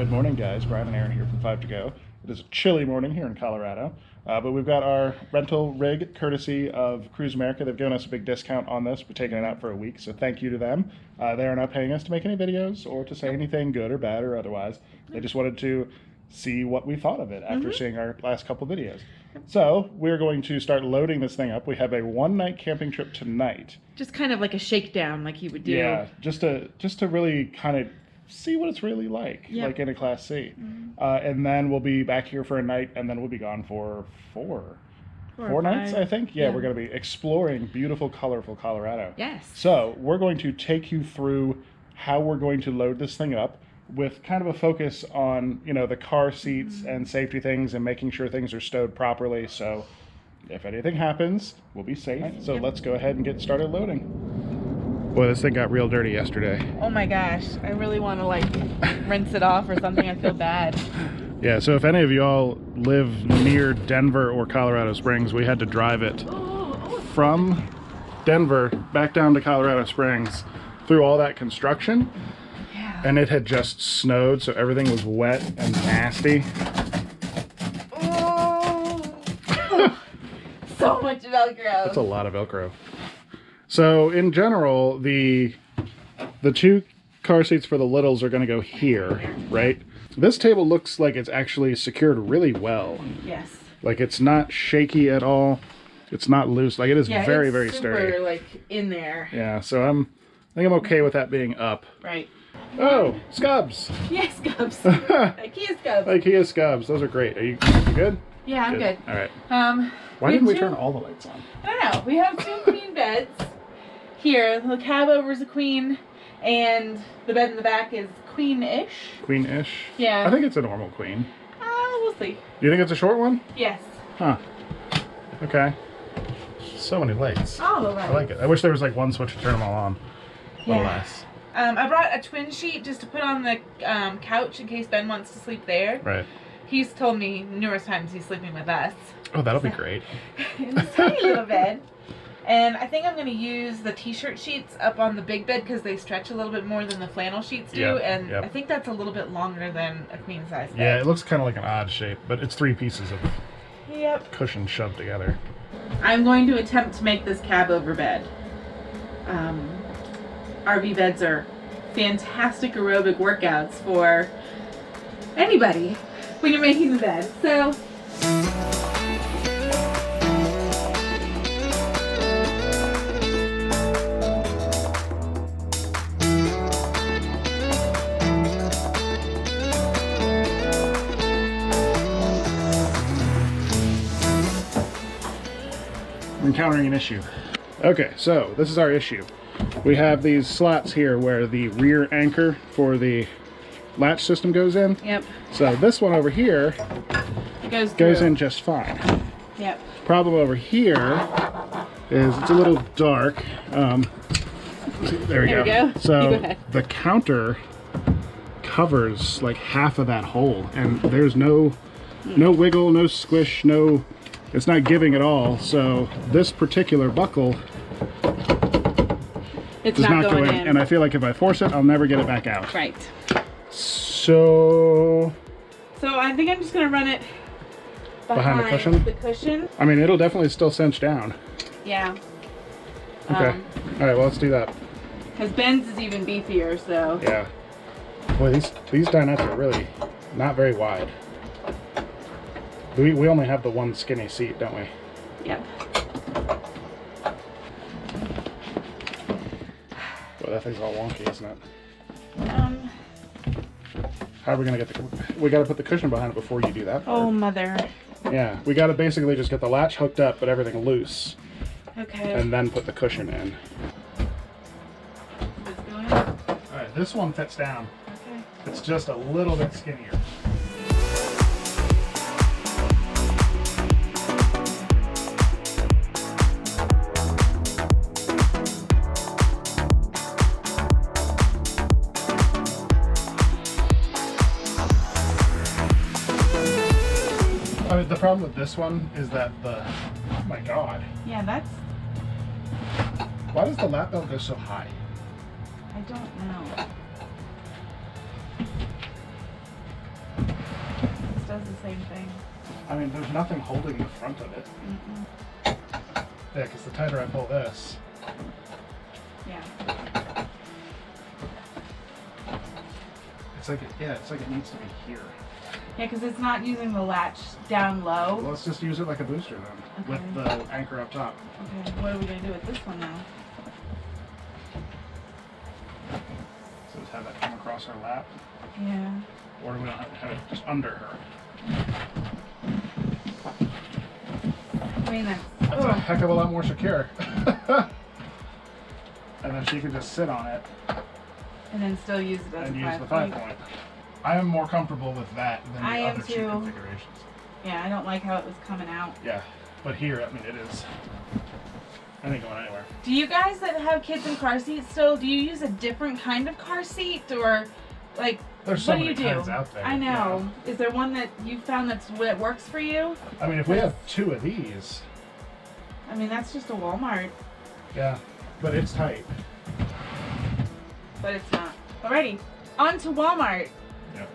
Good morning, guys. Brian and Aaron here from 5 to Go. It is a chilly morning here in Colorado, but we've got our rental rig courtesy of Cruise America. They've given us a big discount on this. We're taking it out for a week, so thank you to them. They are not paying us to make any videos or to say anything good or bad or otherwise. They just wanted to see what we thought of it after seeing our last couple videos. So we're going to start loading this thing up. We have a one-night camping trip tonight. Just kind of like a shakedown, like you would do. Yeah, just to really kind of see what it's really like, like in a Class C. And then we'll be back here for a night, and then we'll be gone for four nights, I think. Yeah, we're going to be exploring beautiful, colorful Colorado. Yes. So we're going to take you through how we're going to load this thing up with kind of a focus on, you know, the car seats and safety things and making sure things are stowed properly. So if anything happens, we'll be safe. So let's go ahead and get started loading. Boy, this thing got real dirty yesterday. Oh my gosh, I really want to like rinse it off or something. I feel bad. Yeah, so if any of you all live near Denver or Colorado Springs, we had to drive it from Denver back down to Colorado Springs through all that construction. Yeah. And it had just snowed, so everything was wet and nasty. Oh. So much Velcro. That's a lot of Velcro. So in general, the two car seats for the littles are going to go here, right? This table looks like it's actually secured really well. Yes. Like it's not shaky at all. It's not loose. Like it is very, very sturdy. Like in there. Yeah. So I think I'm okay with that being up. Right. Oh, Scubs. Yes, Scubs. IKEA Scubs. IKEA Scubs. Those are great. Are you good? Yeah, I'm good. All right. Why didn't we turn all the lights on? I don't know. We have two queen beds. Here, the cab over is a queen, and the bed in the back is queen-ish. Queen-ish? Yeah. I think it's a normal queen. We'll see. Do you think it's a short one? Yes. Huh. Okay. So many lights. All the lights. I like it. I wish there was like one switch to turn them all on. Yeah. Alas. I brought a twin sheet just to put on the couch in case Ben wants to sleep there. Right. He's told me numerous times he's sleeping with us. Oh, that'll be great. In this tiny little bed. And I think I'm going to use the t-shirt sheets up on the big bed because they stretch a little bit more than the flannel sheets do. I think that's a little bit longer than a queen size bed. Yeah, it looks kind of like an odd shape, but it's 3 pieces of cushion shoved together. I'm going to attempt to make this cab over bed. RV beds are fantastic aerobic workouts for anybody when you're making the bed. So I'm encountering an issue. Okay, so this is our issue. We have these slots here where the rear anchor for the latch system goes in. Yep. So this one over here goes in just fine. Yep. Problem over here is it's a little dark. There we go. So the counter covers like half of that hole, and there's no wiggle, no squish, it's not giving at all. So this particular buckle does not go in. And I feel like if I force it, I'll never get it back out. Right. So I think I'm just going to run it behind the cushion? I mean, it'll definitely still cinch down. Yeah. Okay. All right, well, let's do that. Because Ben's is even beefier, so. Yeah. Boy, these dinettes are really not very wide. We only have the one skinny seat, don't we? Yep. Boy, that thing's all wonky, isn't it? How are we gonna get we gotta put the cushion behind it before you do that part. Oh, mother. Yeah, we gotta basically just get the latch hooked up, but everything loose. Okay. And then put the cushion in. This going? All right, this one fits down. Okay. It's just a little bit skinnier. The problem with this one is that oh my god. Yeah, that's... Why does the lap belt go so high? I don't know. does the same thing. I mean, there's nothing holding the front of it. Mm-mm. Yeah, because the tighter I pull this. Yeah. It's like it needs to be here. Yeah, because it's not using the latch down low. Well, let's just use it like a booster then, Okay. with the anchor up top. Okay, what are we going to do with this one now? So just have that come across her lap, Yeah. or we don't have it just under her. I mean, That's a heck of a lot more secure. And then she can just sit on it and then still use it as and a use the 5-point. I am more comfortable with that than the I am other two too. configurations. Yeah, I don't like how it was coming out. Yeah, but here, I mean, it is. I ain't going anywhere. Do you guys that have kids in car seats still, do you use a different kind of car seat, or like There's so what do many you do? kinds out there. I know. Yeah. Is there one that you found that works for you? I mean, if we have 2 of these, I mean, that's just a Walmart, yeah, but it's tight. but it's not. Alrighty, on to Walmart. Yep.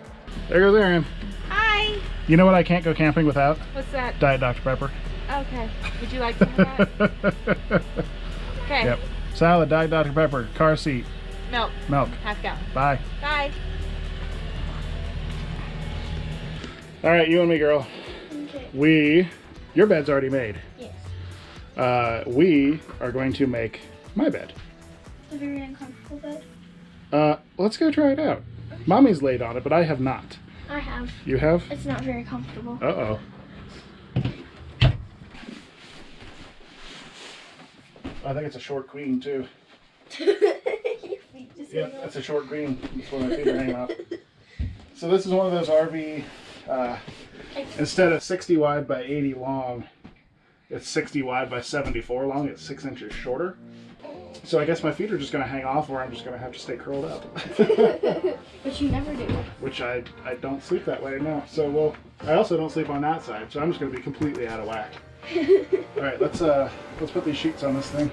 There goes Aaron. Hi. You know what I can't go camping without? What's that? Diet Dr. Pepper. Okay. Would you like some of that? Okay. Yep. Salad, Diet Dr. Pepper, car seat, Milk. milk. Half gallon. Bye. Bye. All right, you and me, girl. Okay. Your bed's already made. Yes. We are going to make my bed. A very uncomfortable bed. Let's go try it out. Mommy's laid on it, but I have not. I have. You have? It's not very comfortable. Uh-oh. I think it's a short queen, too. Your feet just Yep, hang that's a short queen. That's where my feet are hanging off. So this is one of those RV, instead of 60 wide by 80 long, it's 60 wide by 74 long. It's 6 inches shorter. So I guess my feet are just going to hang off, or I'm just going to have to stay curled up. Which you never do. Which I don't sleep that way now. So, well, I also don't sleep on that side, so I'm just going to be completely out of whack. All right, let's put these sheets on this thing.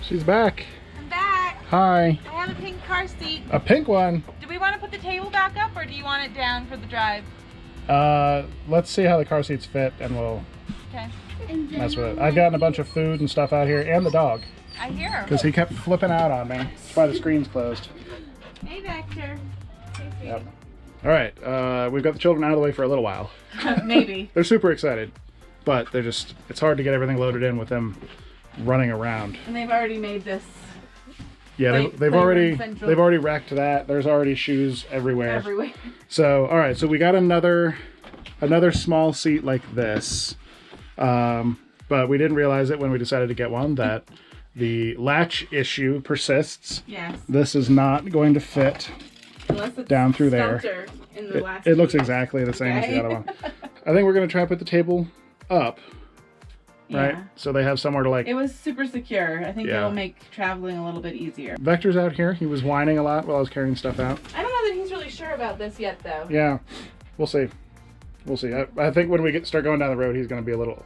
She's back. I'm back. Hi. I have a pink car seat. A pink one. Do we want to put the table back up, or do you want it down for the drive? Let's see how the car seats fit, and we'll Okay. mess with it. I've gotten a bunch of food and stuff out here, and the dog, I hear him. because he kept flipping out on me. That's why the screen's closed. Hey, Vector. Yep. All right, we've got the children out of the way for a little while. Maybe. They're super excited, but it's hard to get everything loaded in with them running around. And they've already made this Yeah, Play- they've Playroom Central. already racked that. There's already shoes everywhere. everywhere. So, all right, so we got another small seat like this, but we didn't realize it when we decided to get one that the latch issue persists. Yes. This is not going to fit. Unless it's Down through there. stunter in the last It looks piece. exactly the same as the Okay. other one. I think we're gonna try to put the table up, right? Yeah. So they have somewhere to like. It was super secure. I think Yeah. it'll make traveling a little bit easier. Vector's out here. He was whining a lot while I was carrying stuff out. I don't know that he's really sure about this yet, though. Yeah, we'll see. We'll see. I think when we start going down the road, he's going to be a little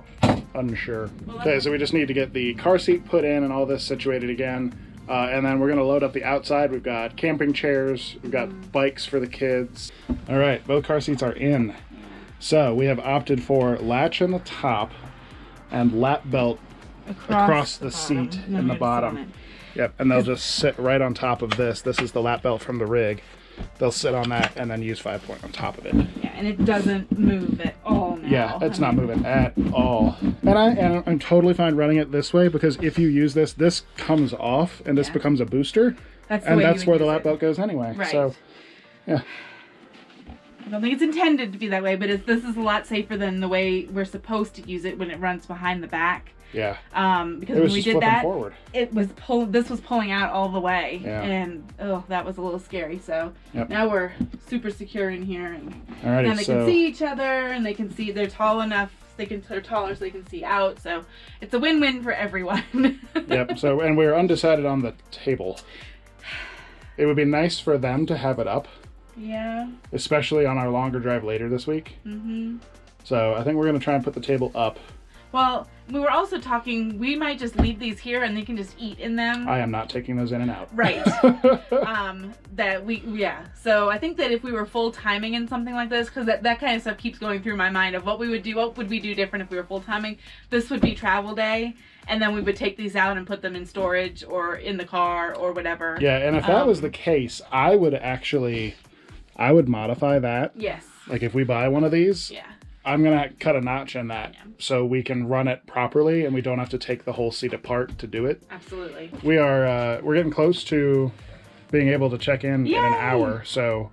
unsure. Well, Okay, so we just need to get the car seat put in and all this situated again. And then we're going to load up the outside. We've got camping chairs. We've got bikes for the kids. All right, both car seats are in. So we have opted for latch in the top and lap belt across the seat and then in the we just sit bottom. on it. Yep, and they'll just sit right on top of this. This is the lap belt from the rig. They'll sit on that and then use 5-point on top of it. Yeah, and it doesn't move at all now. Yeah, it's not moving at all. And I'm totally fine running it this way because if you use this, this comes off and this Yeah. becomes a booster. That's the And way that's you where would the use lap it. belt goes anyway. Right. So, yeah. I don't think it's intended to be that way, but this is a lot safer than the way we're supposed to use it when it runs behind the back. Yeah. Because It was when we just did flipping that, forward. it was this was pulling out all the way, Yeah. and that was a little scary. So Yep. now we're super secure in here, and Alrighty, now they so can see each other, and they can see they're tall enough. They're taller, so they can see out. So it's a win-win for everyone. yep. So, and we're undecided on the table. It would be nice for them to have it up, Yeah. Especially on our longer drive later this week. Mm-hmm. So I think we're going to try and put the table up. Well, we were also talking, we might just leave these here and they can just eat in them. I am not taking those in and out. Right. So I think that if we were full timing in something like this, because that kind of stuff keeps going through my mind of what we would do, what would we do different if we were full timing? This would be travel day, and then we would take these out and put them in storage or in the car or whatever. Yeah, and if that was the case, I would modify that. Yes. Like if we buy one of these. Yeah. I'm going to cut a notch in that so we can run it properly and we don't have to take the whole seat apart to do it. Absolutely. We're getting close to being able to check in Yay! in an hour, so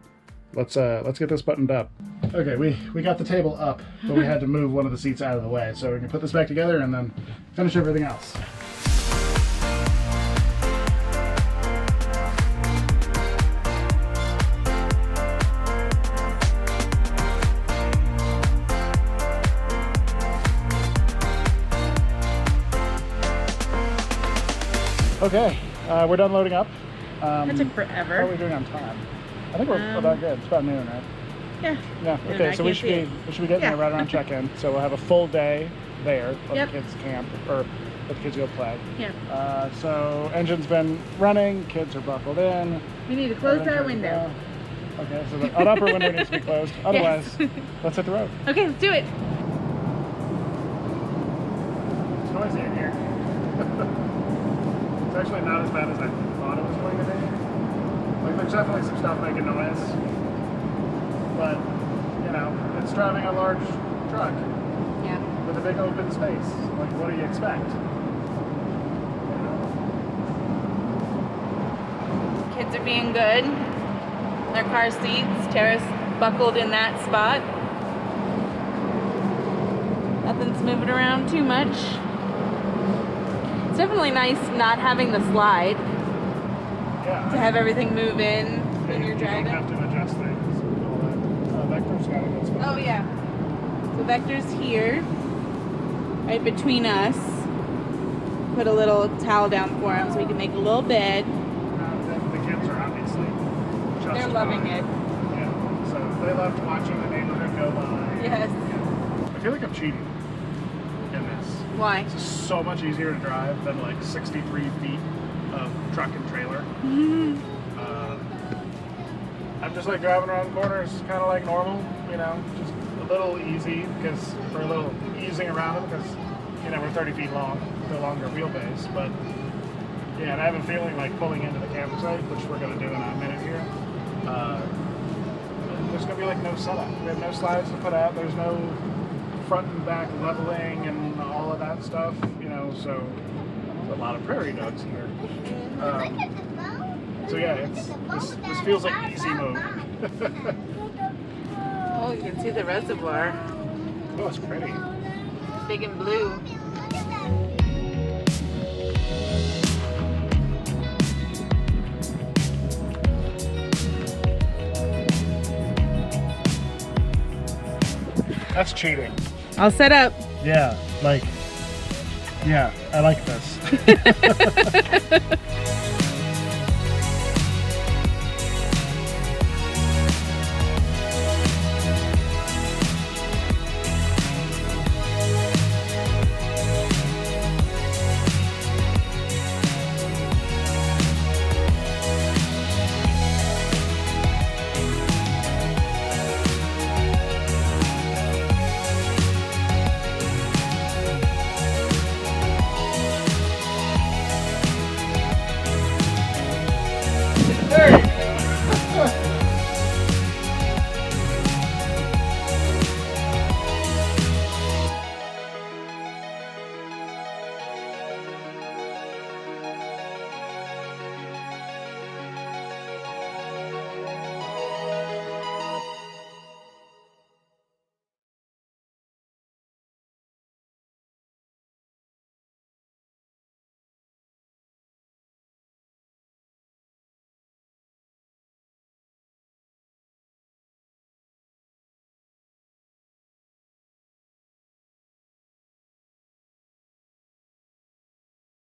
let's get this buttoned up. Okay, we got the table up, but we had to move one of the seats out of the way, so we can put this back together and then finish everything else. Okay, we're done loading up. That took forever. How are we doing on time? I think we're about good. It's about noon, right? Yeah. Yeah. Okay, so we should be getting there right around check-in. So we'll have a full day there. Let the kids camp or let the kids go play. Yeah. So engine's been running. Kids are buckled in. We need to close that window. Okay, so the upper window needs to be closed. Otherwise, let's hit the road. Okay, let's do it. It's noisy in here. It's actually not as bad as I thought it was going to be. Like, there's definitely some stuff making noise. But, you know, it's driving a large truck. Yeah. With a big open space. Like, what do you expect? Kids are being good. Their car seats. Tara's buckled in that spot. Nothing's moving around too much. It's definitely nice not having the slide. Yeah. To have everything move in when you're driving. You don't have to adjust things and all that. Vector's got a good spot. Oh yeah. So Vector's here, right between us. Put a little towel down for him so he can make a little bed. The kids are obviously just They're loving it. Yeah. So they loved watching the neighborhood go by. Yes. Yeah. I feel like I'm cheating in this. Why? It's so much easier to drive than like 63 feet of truck and trailer. I'm just like driving around corners kind of like normal, you know, just a little easy because we're a little easing around them because, you know, we're 30 feet long, the longer wheelbase. But yeah, and I have a feeling like pulling into the campsite, which we're going to do in a minute here, there's going to be like no setup. We have no slides to put out. There's no front and back leveling and all of that stuff, you know, so there's a lot of prairie dogs here. So yeah, this feels like easy mode. Oh, you can see the reservoir. Oh, it's pretty. Big and blue. That's cheating. I'll set up. Yeah, I like this.